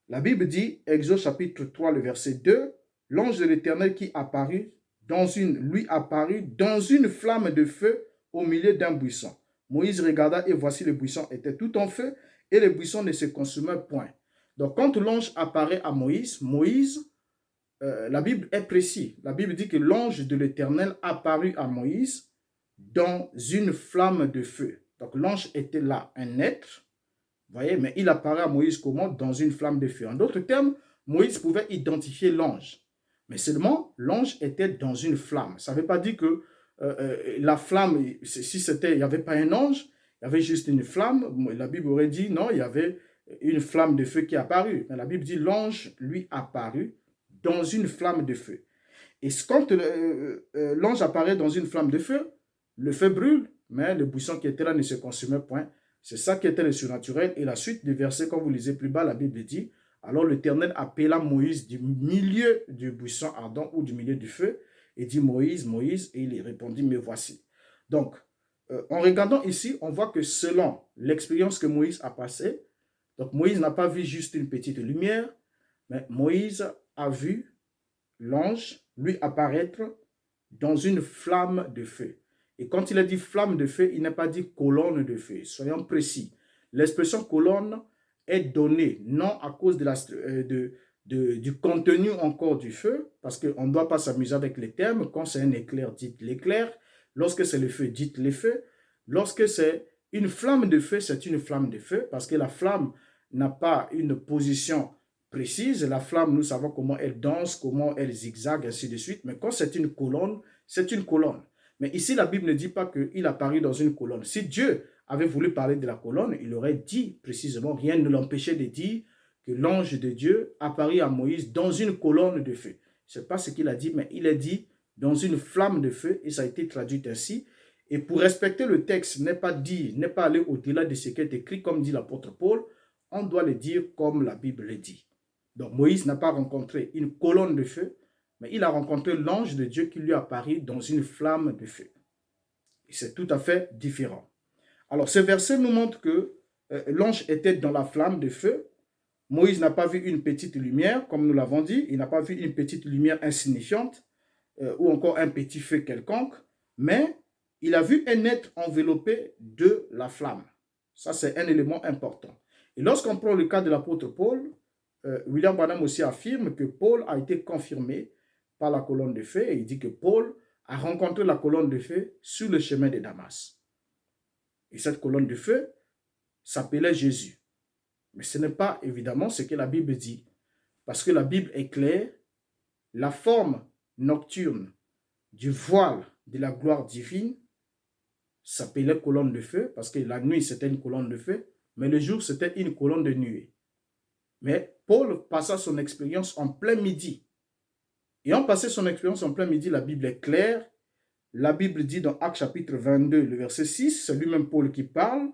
La Bible dit, Exode chapitre 3, le verset 2, l'ange de l'Éternel qui lui apparut dans une flamme de feu au milieu d'un buisson. Moïse regarda et voici le buisson était tout en feu et le buisson ne se consumait point. Donc quand l'ange apparaît à Moïse, la Bible est précise. La Bible dit que l'ange de l'Éternel apparut à Moïse dans une flamme de feu. Donc l'ange était là, un être, vous voyez, mais il apparaît à Moïse comment? Dans une flamme de feu. En d'autres termes, Moïse pouvait identifier l'ange. Mais seulement, l'ange était dans une flamme. Ça ne veut pas dire que la flamme, si c'était, il n'y avait pas un ange, il y avait juste une flamme, la Bible aurait dit non, il y avait une flamme de feu qui est apparue. Mais la Bible dit l'ange lui apparut dans une flamme de feu. Et quand l'ange apparaît dans une flamme de feu, le feu brûle, mais le buisson qui était là ne se consumait point. C'est ça qui était le surnaturel. Et la suite du verset, quand vous lisez plus bas, la Bible dit, alors l'Éternel appela Moïse du milieu du buisson ardent ou du milieu du feu, et dit Moïse, Moïse, et il répondit, me voici. Donc, en regardant ici, on voit que selon l'expérience que Moïse a passée, donc Moïse n'a pas vu juste une petite lumière, mais Moïse a vu l'ange lui apparaître dans une flamme de feu. Et quand il a dit flamme de feu, il n'a pas dit colonne de feu. Soyons précis. L'expression colonne est donnée non à cause du contenu encore du feu, parce qu'on ne doit pas s'amuser avec les termes. Quand c'est un éclair, dites l'éclair. Lorsque c'est le feu, dites les feux. Lorsque c'est une flamme de feu, c'est une flamme de feu, parce que la flamme n'a pas une position précise. La flamme, nous savons comment elle danse, comment elle zigzague, ainsi de suite. Mais quand c'est une colonne, c'est une colonne. Mais ici, la Bible ne dit pas qu'il apparut dans une colonne. Si Dieu avait voulu parler de la colonne, il aurait dit précisément, rien ne l'empêchait de dire que l'ange de Dieu apparut à Moïse dans une colonne de feu. Ce n'est pas ce qu'il a dit, mais il a dit dans une flamme de feu, et ça a été traduit ainsi. Et pour respecter le texte, n'est pas aller au-delà de ce qui est écrit, comme dit l'apôtre Paul, on doit le dire comme la Bible le dit. Donc Moïse n'a pas rencontré une colonne de feu, mais il a rencontré l'ange de Dieu qui lui apparut dans une flamme de feu. Et c'est tout à fait différent. Alors ce verset nous montre que l'ange était dans la flamme de feu. Moïse n'a pas vu une petite lumière, comme nous l'avons dit. Il n'a pas vu une petite lumière insignifiante ou encore un petit feu quelconque, mais il a vu un être enveloppé de la flamme. Ça, c'est un élément important. Et lorsqu'on prend le cas de l'apôtre Paul, William Branham aussi affirme que Paul a été confirmé par la colonne de feu et il dit que Paul a rencontré la colonne de feu sur le chemin de Damas. Et cette colonne de feu s'appelait Jésus. Mais ce n'est pas évidemment ce que la Bible dit. Parce que la Bible est claire, la forme nocturne du voile de la gloire divine s'appelait colonne de feu, parce que la nuit c'était une colonne de feu, mais le jour c'était une colonne de nuée. Mais Paul passa son expérience en plein midi. Et en passant son expérience en plein midi, la Bible est claire. La Bible dit dans Actes chapitre 22, le verset 6, c'est lui-même Paul qui parle.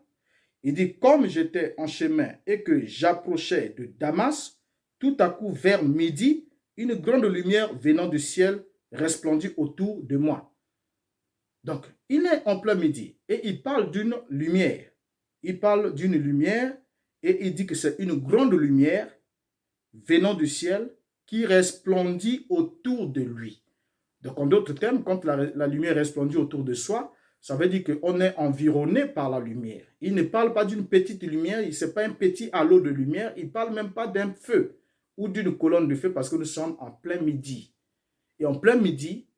Il dit, comme j'étais en chemin et que j'approchais de Damas, tout à coup vers midi, une grande lumière venant du ciel resplendit autour de moi. Donc, il est en plein midi et il parle d'une lumière. Il parle d'une lumière et il dit que c'est une grande lumière venant du ciel qui resplendit autour de lui. Donc, en d'autres termes, quand la lumière resplendit autour de soi, ça veut dire qu'on est environné par la lumière. Il ne parle pas d'une petite lumière, ce n'est pas un petit halo de lumière, il ne parle même pas d'un feu ou d'une colonne de feu parce que nous sommes en plein midi. Et en plein midi,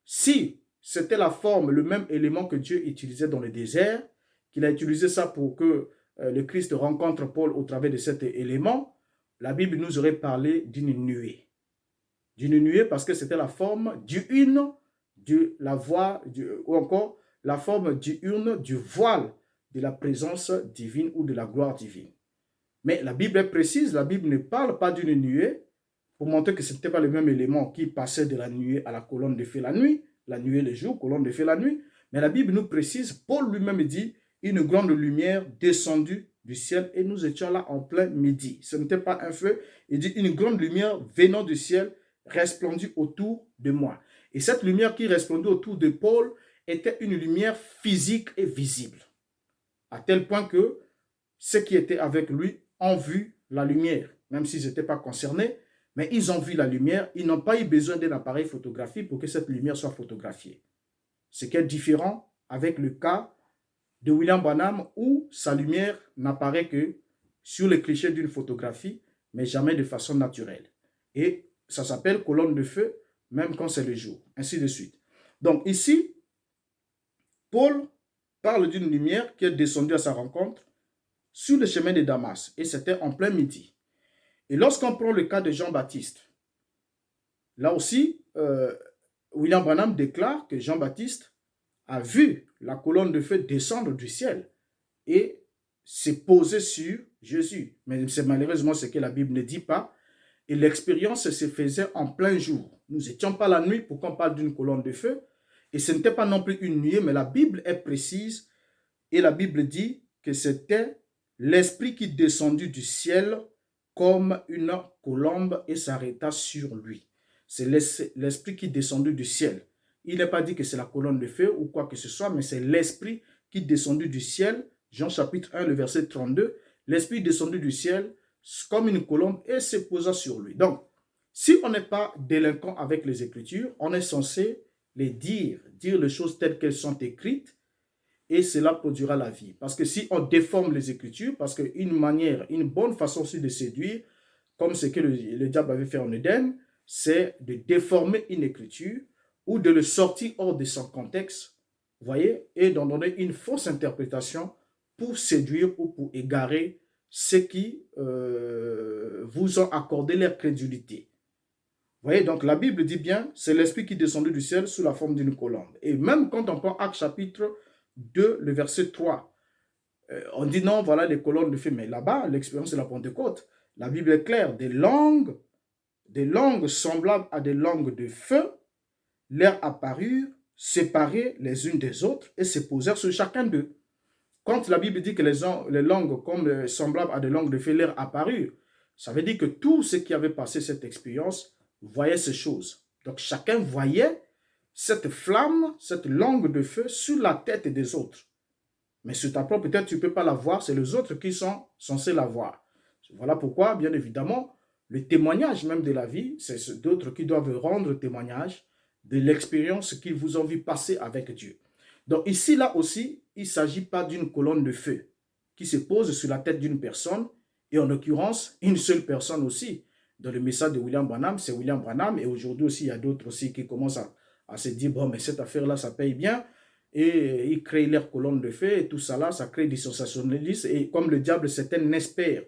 si c'était la forme, le même élément que Dieu utilisait dans le désert, qu'il a utilisé ça pour que le Christ rencontre Paul au travers de cet élément, la Bible nous aurait parlé d'une nuée. D'une nuée parce que c'était la forme diurne de la voix, ou encore la forme diurne du voile de la présence divine ou de la gloire divine. Mais la Bible est précise, la Bible ne parle pas d'une nuée pour montrer que ce n'était pas le même élément qui passait de la nuée à la colonne de feu la nuit, la nuée le jour, colonne de feu la nuit. Mais la Bible nous précise, Paul lui-même dit, une grande lumière descendue du ciel et nous étions là en plein midi. Ce n'était pas un feu, il dit une grande lumière venant du ciel resplendit autour de moi. Et cette lumière qui resplendit autour de Paul était une lumière physique et visible. À tel point que ceux qui étaient avec lui ont vu la lumière, même s'ils n'étaient pas concernés, mais ils ont vu la lumière, ils n'ont pas eu besoin d'un appareil photographique pour que cette lumière soit photographiée. Ce qui est différent avec le cas de William Branham où sa lumière n'apparaît que sur le cliché d'une photographie, mais jamais de façon naturelle. Et ça s'appelle colonne de feu, même quand c'est le jour, ainsi de suite. Donc ici, Paul parle d'une lumière qui est descendue à sa rencontre sur le chemin de Damas, et c'était en plein midi. Et lorsqu'on prend le cas de Jean-Baptiste, là aussi, William Branham déclare que Jean-Baptiste a vu la colonne de feu descendre du ciel et s'est posée sur Jésus. Mais c'est malheureusement ce que la Bible ne dit pas. Et l'expérience se faisait en plein jour. Nous n'étions pas la nuit pour qu'on parle d'une colonne de feu. Et ce n'était pas non plus une nuée, mais la Bible est précise. Et la Bible dit que c'était l'Esprit qui descendit du ciel comme une colombe et s'arrêta sur lui. C'est l'Esprit qui descendit du ciel. Il n'est pas dit que c'est la colonne de feu ou quoi que ce soit, mais c'est l'Esprit qui descendit du ciel. Jean chapitre 1, le verset 32. L'Esprit descendu du ciel comme une colombe et se posa sur lui. Donc, si on n'est pas délinquant avec les Écritures, on est censé les dire les choses telles qu'elles sont écrites, et cela produira la vie. Parce que si on déforme les Écritures, parce qu'une manière, une bonne façon aussi de séduire, comme ce que le diable avait fait en Éden, c'est de déformer une Écriture ou de le sortir hors de son contexte, vous voyez, et d'en donner une fausse interprétation pour séduire ou pour égarer ceux qui vous ont accordé leur crédulité. Vous voyez, donc la Bible dit bien, c'est l'Esprit qui descendit du ciel sous la forme d'une colombe. Et même quand on prend Actes chapitre 2, le verset 3, on dit non, voilà les colonnes de feu. Mais là-bas, l'expérience de la Pentecôte, la Bible est claire, des langues semblables à des langues de feu, leur apparurent, séparées les unes des autres, et se posèrent sur chacun d'eux. Quand la Bible dit que les langues comme semblables à des langues de feu leur apparurent, ça veut dire que tous ceux qui avaient passé cette expérience voyaient ces choses. Donc chacun voyait cette flamme, cette langue de feu sur la tête des autres. Mais sur ta propre tête, tu ne peux pas la voir, c'est les autres qui sont censés la voir. Voilà pourquoi, bien évidemment, le témoignage même de la vie, c'est d'autres qui doivent rendre témoignage de l'expérience qu'ils vous ont vu passer avec Dieu. Donc ici, là aussi, il ne s'agit pas d'une colonne de feu qui se pose sur la tête d'une personne, et en l'occurrence, une seule personne aussi. Dans le message de William Branham, c'est William Branham, et aujourd'hui aussi, il y a d'autres aussi qui commencent à se dire, bon, mais cette affaire-là, ça paye bien, et ils créent leur colonne de feu, et tout ça là, ça crée des sensationnalistes, et comme le diable, c'est un expert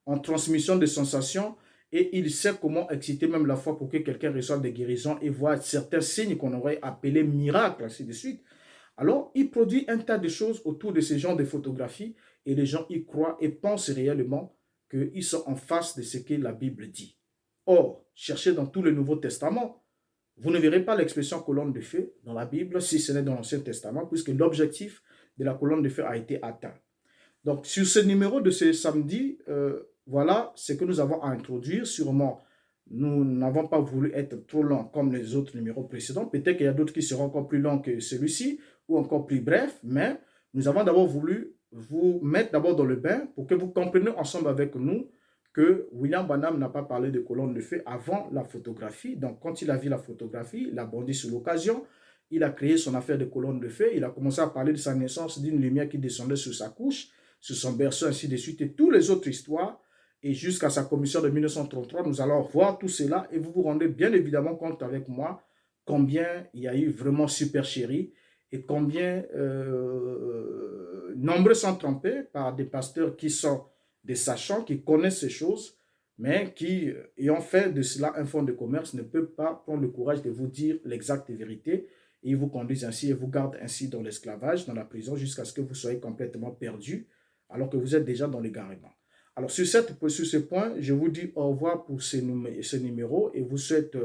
en transmission de sensations, et il sait comment exciter même la foi pour que quelqu'un reçoive des guérisons et voit certains signes qu'on aurait appelés miracles, ainsi de suite. Alors, il produit un tas de choses autour de ces genres de photographies, et les gens y croient et pensent réellement qu'ils sont en face de ce que la Bible dit. Or, cherchez dans tout le Nouveau Testament, vous ne verrez pas l'expression colonne de feu dans la Bible, si ce n'est dans l'Ancien Testament, puisque l'objectif de la colonne de feu a été atteint. Donc, sur ce numéro de ce samedi, voilà ce que nous avons à introduire. Sûrement, nous n'avons pas voulu être trop longs comme les autres numéros précédents. Peut-être qu'il y a d'autres qui seront encore plus longs que celui-ci ou encore plus brefs, mais nous avons d'abord voulu vous mettre d'abord dans le bain pour que vous compreniez ensemble avec nous que William Branham n'a pas parlé de colonne de feu avant la photographie. Donc, quand il a vu la photographie, il a bondi sur l'occasion. Il a créé son affaire de colonne de feu. Il a commencé à parler de sa naissance, d'une lumière qui descendait sur sa couche, sur son berceau, ainsi de suite, et toutes les autres histoires. Et jusqu'à sa commission de 1933, nous allons voir tout cela et vous vous rendez bien évidemment compte avec moi combien il y a eu vraiment supercherie et combien nombreux sont trompés par des pasteurs qui sont des sachants, qui connaissent ces choses, mais qui, ayant fait de cela un fonds de commerce, ne peuvent pas prendre le courage de vous dire l'exacte vérité, et ils vous conduisent ainsi et vous gardent ainsi dans l'esclavage, dans la prison, jusqu'à ce que vous soyez complètement perdu, alors que vous êtes déjà dans l'égarement. Alors sur ce point, je vous dis au revoir pour ce numéro et vous souhaite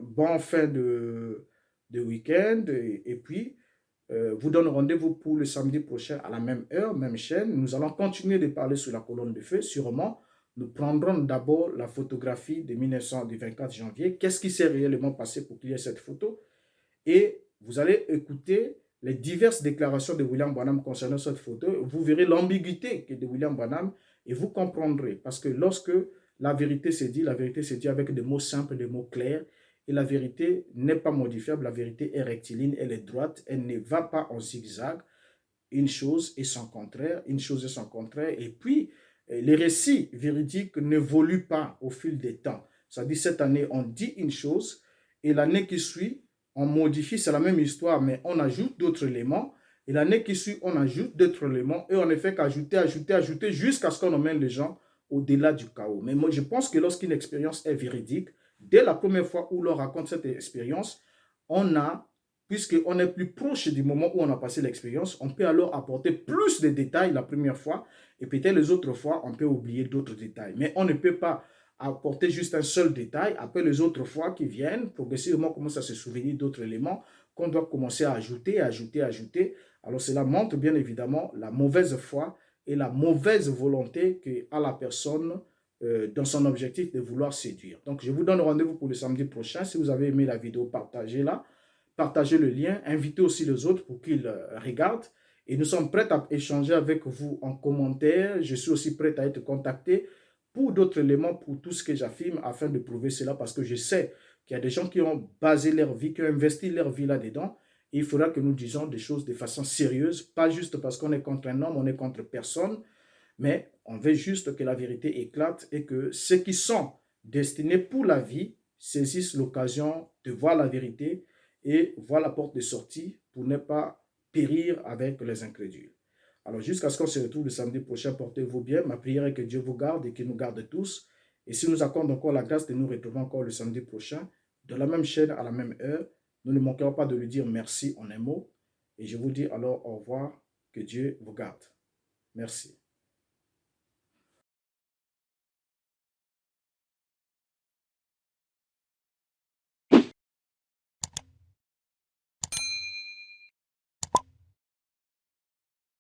bon fin de week-end, et puis vous donne rendez-vous pour le samedi prochain à la même heure, même chaîne. Nous allons continuer de parler sur la colonne de feu. Sûrement, nous prendrons d'abord la photographie du 24 janvier. Qu'est-ce qui s'est réellement passé pour qu'il y ait cette photo? Et vous allez écouter les diverses déclarations de William Branham concernant cette photo. Vous verrez l'ambiguïté de William Branham et vous comprendrez. Parce que lorsque la vérité se dit avec des mots simples, des mots clairs. Et la vérité n'est pas modifiable, la vérité est rectiligne, elle est droite, elle ne va pas en zigzag. Une chose et son contraire, une chose et son contraire. Et puis, les récits véridiques n'évoluent pas au fil des temps. Ça dit, cette année, on dit une chose, et l'année qui suit, on modifie, c'est la même histoire, mais on ajoute d'autres éléments. Et l'année qui suit, on ajoute d'autres éléments, et on ne fait qu'ajouter, ajouter, jusqu'à ce qu'on emmène les gens au-delà du chaos. Mais moi, je pense que lorsqu'une expérience est véridique, dès la première fois où l'on raconte cette expérience, on a puisqu'on est plus proche du moment où on a passé l'expérience, on peut alors apporter plus de détails la première fois et peut-être les autres fois, on peut oublier d'autres détails. Mais on ne peut pas apporter juste un seul détail. Après les autres fois qui viennent, progressivement, on commence à se souvenir d'autres éléments qu'on doit commencer à ajouter, ajouter, ajouter. Alors cela montre bien évidemment la mauvaise foi et la mauvaise volonté qu'a la personne dans son objectif de vouloir séduire. Donc je vous donne rendez-vous pour le samedi prochain. Si vous avez aimé la vidéo, partagez-la. Partagez le lien, invitez aussi les autres pour qu'ils regardent. Et nous sommes prêts à échanger avec vous en commentaire. Je suis aussi prêt à être contacté pour d'autres éléments, pour tout ce que j'affirme, afin de prouver cela, parce que je sais qu'il y a des gens qui ont basé leur vie, qui ont investi leur vie là-dedans. Et il faudra que nous disions des choses de façon sérieuse, pas juste parce qu'on est contre un homme, on est contre personne, mais on veut juste que la vérité éclate et que ceux qui sont destinés pour la vie saisissent l'occasion de voir la vérité et voir la porte de sortie pour ne pas périr avec les incrédules. Alors jusqu'à ce qu'on se retrouve le samedi prochain, portez-vous bien. Ma prière est que Dieu vous garde et qu'il nous garde tous. Et s'il nous accorde encore la grâce de nous retrouver encore le samedi prochain, de la même chaîne à la même heure, nous ne manquerons pas de lui dire merci en un mot. Et je vous dis alors au revoir, que Dieu vous garde. Merci.